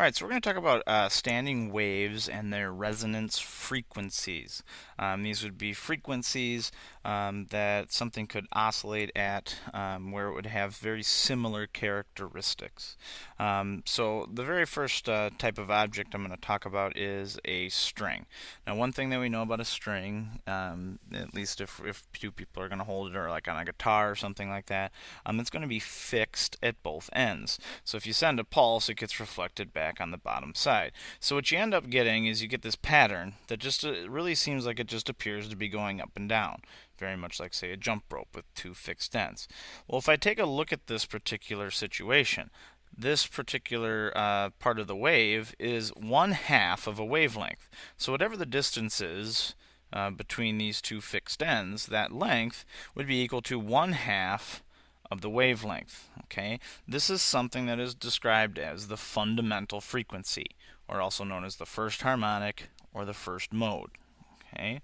All right, so we're going to talk about standing waves and their resonance frequencies. These would be frequencies that something could oscillate at where it would have very similar characteristics. So the very first type of object I'm going to talk about is a string. Now, one thing that we know about a string, at least if two people are going to hold it, or like on a guitar or something like that, it's going to be fixed at both ends. So if you send a pulse, it gets reflected back on the bottom side. So what you end up getting is you get this pattern that just really seems like it just appears to be going up and down, very much like, say, a jump rope with two fixed ends. Well, if I take a look at this particular situation, this particular part of the wave is 1/2 of a wavelength. So whatever the distance is between these two fixed ends, that length would be equal to 1/2 of the wavelength. Okay, this is something that is described as the fundamental frequency, or also known as the first harmonic or the first mode. Okay,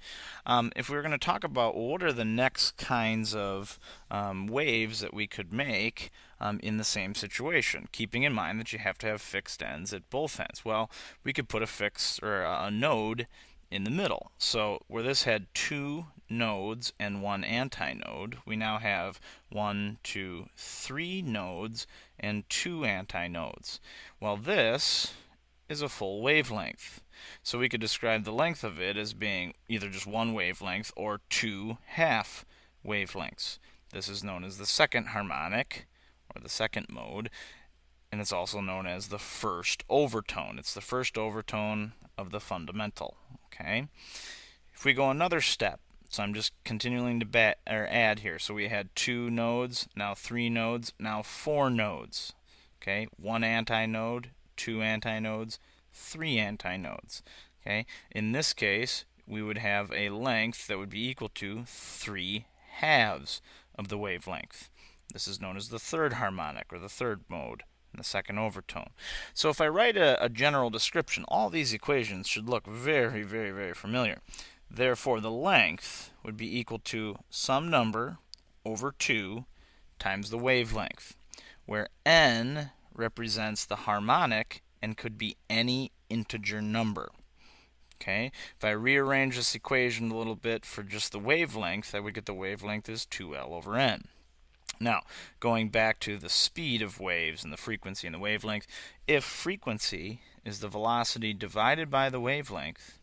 if we were going to talk about what are the next kinds of waves that we could make in the same situation, keeping in mind that you have to have fixed ends at both ends. Well, we could put a fixed or a node in the middle. So where this had two nodes and one antinode, we now have 1, 2, 3 nodes and 2 antinodes. Well, this is a full wavelength. So we could describe the length of it as being either just one wavelength or two half wavelengths. This is known as the second harmonic or the second mode, and it's also known as the first overtone. It's the first overtone of the fundamental. Okay. If we go another step, so I'm just continuing to add here. So we had 2 nodes, now 3 nodes, now 4 nodes. Okay, 1 antinode, 2 antinodes, 3 antinodes. Okay, in this case, we would have a length that would be equal to 3/2 of the wavelength. This is known as the third harmonic or the third mode, and the second overtone. So if I write a general description, all these equations should look very, very, very familiar. Therefore, the length would be equal to some number over 2 times the wavelength, where n represents the harmonic and could be any integer number. Okay, if I rearrange this equation a little bit for just the wavelength, I would get the wavelength as 2L over n. Now, going back to the speed of waves and the frequency and the wavelength, if frequency is the velocity divided by the wavelength,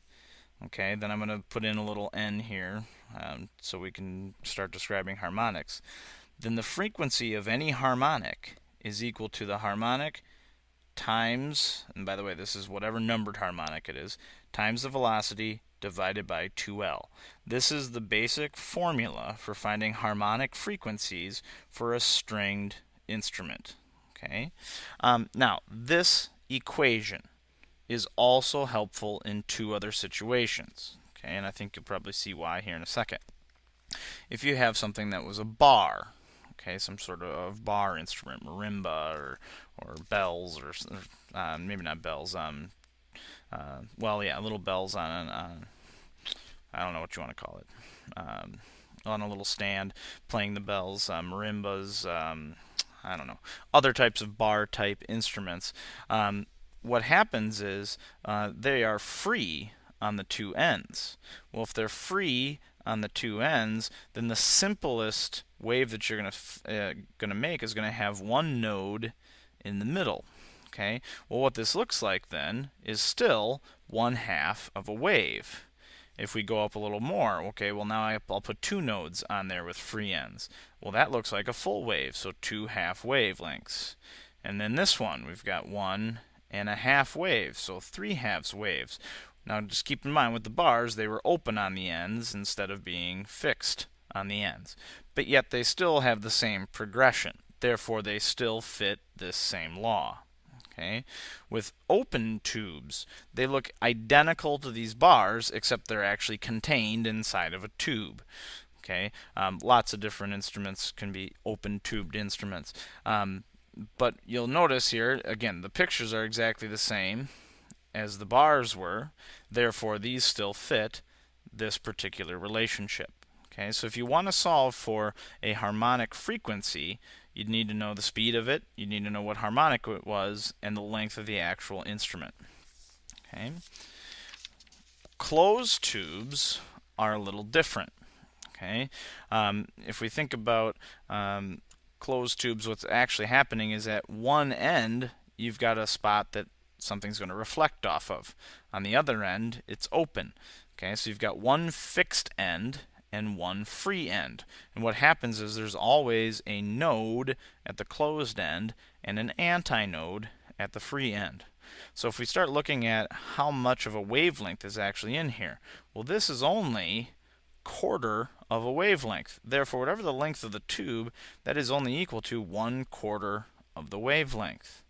okay, then I'm going to put in a little n here so we can start describing harmonics. Then the frequency of any harmonic is equal to the harmonic times, and by the way, this is whatever numbered harmonic it is, times the velocity divided by 2L. This is the basic formula for finding harmonic frequencies for a stringed instrument. Okay. Now, this equation is also helpful in 2 other situations. Okay, and I think you'll probably see why here in a second. If you have something that was a bar, okay, some sort of bar instrument, marimba or bells, or maybe not bells, well, yeah, little bells on I don't know what you want to call it, on a little stand, playing the bells, marimbas, I don't know, other types of bar type instruments. What happens is they are free on the two ends. Well, if they're free on the two ends, then the simplest wave that you're gonna make is gonna have one node in the middle. Okay. Well, what this looks like then is still 1/2 of a wave. If we go up a little more, okay, well now I'll put 2 nodes on there with free ends. Well, that looks like a full wave, so 2 half wavelengths. And then this one, we've got 1.5 waves, so 3/2 waves. Now just keep in mind with the bars, they were open on the ends instead of being fixed on the ends. But yet they still have the same progression. Therefore, they still fit this same law. Okay. With open tubes, they look identical to these bars, except they're actually contained inside of a tube. Okay. Lots of different instruments can be open tubed instruments. But you'll notice here, again, the pictures are exactly the same as the bars were. Therefore, these still fit this particular relationship. Okay, so if you want to solve for a harmonic frequency, you'd need to know the speed of it, you'd need to know what harmonic it was, and the length of the actual instrument. Okay. Closed tubes are a little different. Okay. If we think about closed tubes, what's actually happening is at one end you've got a spot that something's going to reflect off of. On the other end, it's open. Okay, so you've got one fixed end and one free end. And what happens is there's always a node at the closed end and an antinode at the free end. So if we start looking at how much of a wavelength is actually in here, well, this is only quarter of a wavelength. Therefore, whatever the length of the tube, that is only equal to 1/4 of the wavelength.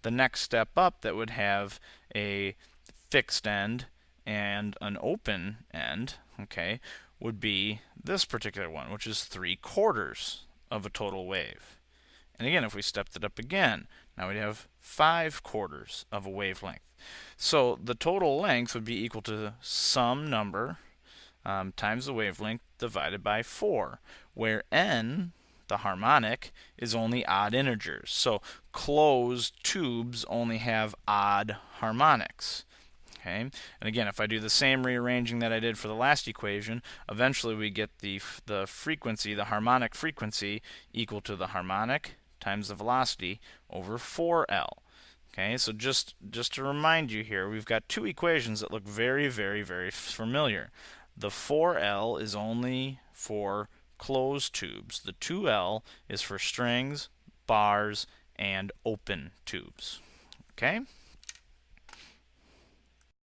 The next step up that would have a fixed end and an open end, okay, would be this particular one, which is 3/4 of a total wave. And again, if we stepped it up again, now we'd have 5/4 of a wavelength. So the total length would be equal to some number times the wavelength divided by 4, where n, the harmonic, is only odd integers. So closed tubes only have odd harmonics. Okay, and again, if I do the same rearranging that I did for the last equation, eventually we get the frequency, the harmonic frequency, equal to the harmonic times the velocity over 4L. Okay, so just to remind you here, we've got two equations that look very, very, very familiar. The 4L is only for closed tubes. The 2L is for strings, bars, and open tubes. Okay?